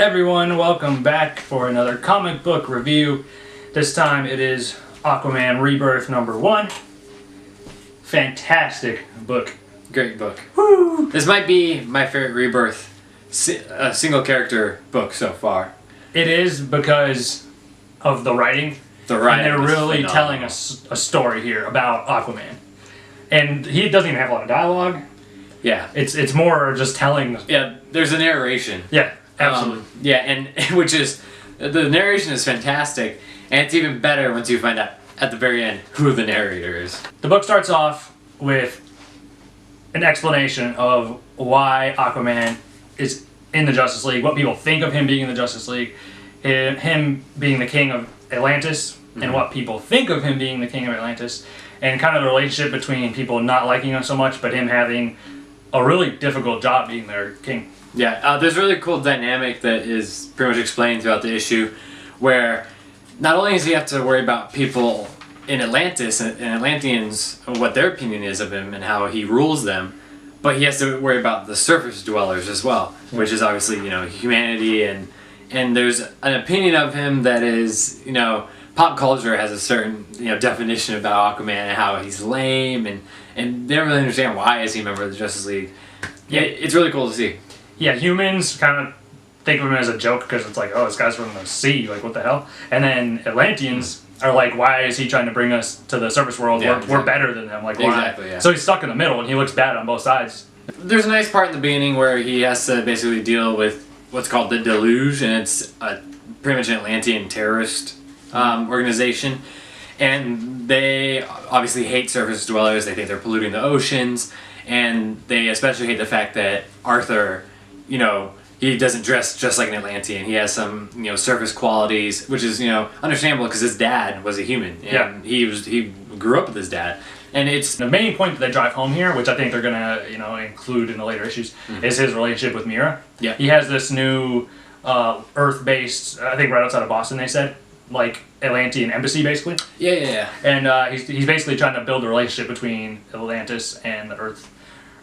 Everyone, welcome back for another comic book review. This time it is Aquaman Rebirth #1. Fantastic book. Great book. Woo! This might be my favorite Rebirth single character book so far. It is because of the writing. The writing, and they're really phenomenal. telling us a story here about Aquaman. And he doesn't even have a lot of dialogue. Yeah. It's more just telling. Yeah, there's a narration. Yeah, absolutely. Yeah, and which is, the narration is fantastic, and it's even better once you find out at the very end who the narrator is. The book starts off with an explanation of why Aquaman is in the Justice League, what people think of him being in the Justice League, him being the king of Atlantis, and what people think of him being the king of Atlantis, and kind of the relationship between people not liking him so much, but him having a really difficult job being their king. Yeah, there's a really cool dynamic that is pretty much explained throughout the issue, where not only does he have to worry about people in Atlantis and Atlanteans, what their opinion is of him and how he rules them, but he has to worry about the surface dwellers as well, which is obviously, humanity, and there's an opinion of him that is, pop culture has a certain, definition about Aquaman and how he's lame, and they don't really understand why is he a member of the Justice League. Yeah, it's really cool to see. Yeah, humans kind of think of him as a joke because it's like, oh, this guy's from the sea, like what the hell? And then Atlanteans are like, why is he trying to bring us to the surface world? Yeah, we're better than them, like why? Exactly, yeah. So he's stuck in the middle and he looks bad on both sides. There's a nice part in the beginning where he has to basically deal with what's called the Deluge, and it's pretty much an Atlantean terrorist organization. And they obviously hate surface dwellers. They think they're polluting the oceans, and they especially hate the fact that Arthur, he doesn't dress just like an Atlantean. He has some, surface qualities, which is, understandable because his dad was a human. And he grew up with his dad. And it's the main point that they drive home here, which I think they're gonna, include in the later issues, is his relationship with Mira. Yeah. He has this new Earth-based, I think right outside of Boston, they said, like Atlantean embassy, basically. Yeah. And he's basically trying to build a relationship between Atlantis and the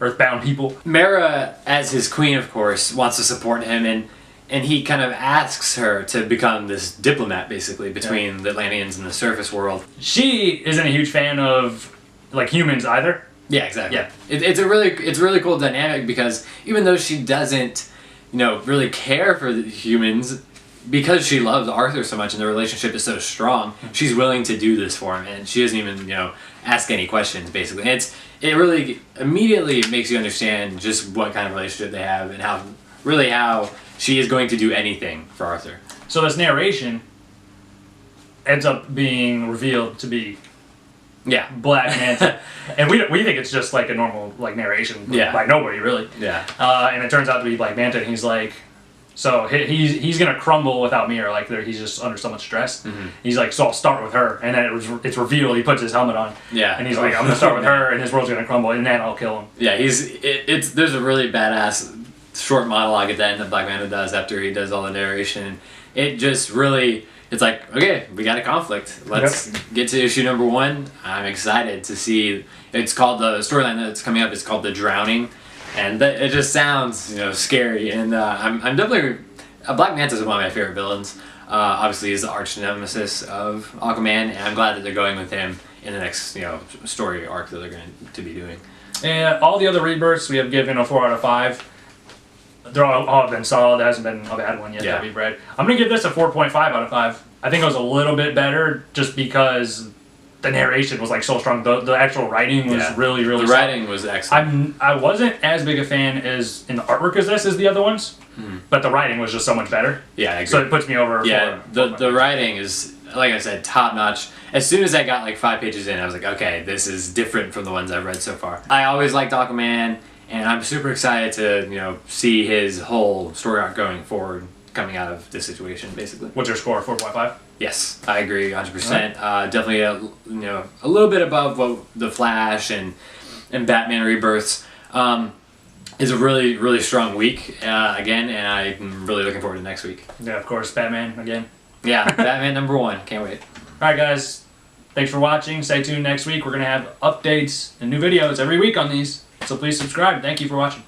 Earthbound people. Mara, as his queen, of course, wants to support him, and he kind of asks her to become this diplomat, basically, between the Atlanteans and the surface world. She isn't a huge fan of humans either. Yeah, exactly. Yeah. It's a really cool dynamic because even though she doesn't, really care for the humans, because she loves Arthur so much and the relationship is so strong, she's willing to do this for him, and she doesn't even, ask any questions, basically. And it really immediately makes you understand just what kind of relationship they have and how she is going to do anything for Arthur. So this narration ends up being revealed to be Black Manta. And we think it's just like a normal narration by nobody, really. Yeah. And it turns out to be Black Manta, and he's like, so he's gonna crumble without Mira. He's just under so much stress. He's like, so I'll start with her, and then it's revealed. He puts his helmet on. Yeah. And he's like, I'm gonna start with her, and his world's gonna crumble, and then I'll kill him. Yeah. There's a really badass short monologue at the end that Black Manta does after he does all the narration. It just really, it's like, okay, we got a conflict. Let's get to issue #1. I'm excited to see. It's called, the storyline that's coming up is called The Drowning. And it just sounds, scary, and I'm definitely, Black Manta is one of my favorite villains. Obviously, he's the arch nemesis of Aquaman, and I'm glad that they're going with him in the next, story arc that they're going to be doing. And all the other rebirths we have given a 4 out of 5. They're all have been solid. There hasn't been a bad one yet that we've read. I'm gonna give this a 4.5 out of 5. I think it was a little bit better just because the narration was so strong. The actual writing was really solid. The writing was excellent. I wasn't as big a fan as in the artwork as this as the other ones, but the writing was just so much better. Yeah, I agree. So it puts me over. Yeah, the writing is, like I said, top notch. As soon as I got 5 pages in, I was like, okay, this is different from the ones I've read so far. I always liked Aquaman, and I'm super excited to see his whole story arc going forward, coming out of this situation, basically. What's your score? 4.5. Yes, I agree 100%. Definitely a little bit above what The Flash and Batman Rebirths. Is a really strong week again, and I'm really looking forward to next week. Yeah, of course, Batman again. Yeah, Batman #1. Can't wait. All right, guys. Thanks for watching. Stay tuned next week. We're gonna have updates and new videos every week on these. So please subscribe. Thank you for watching.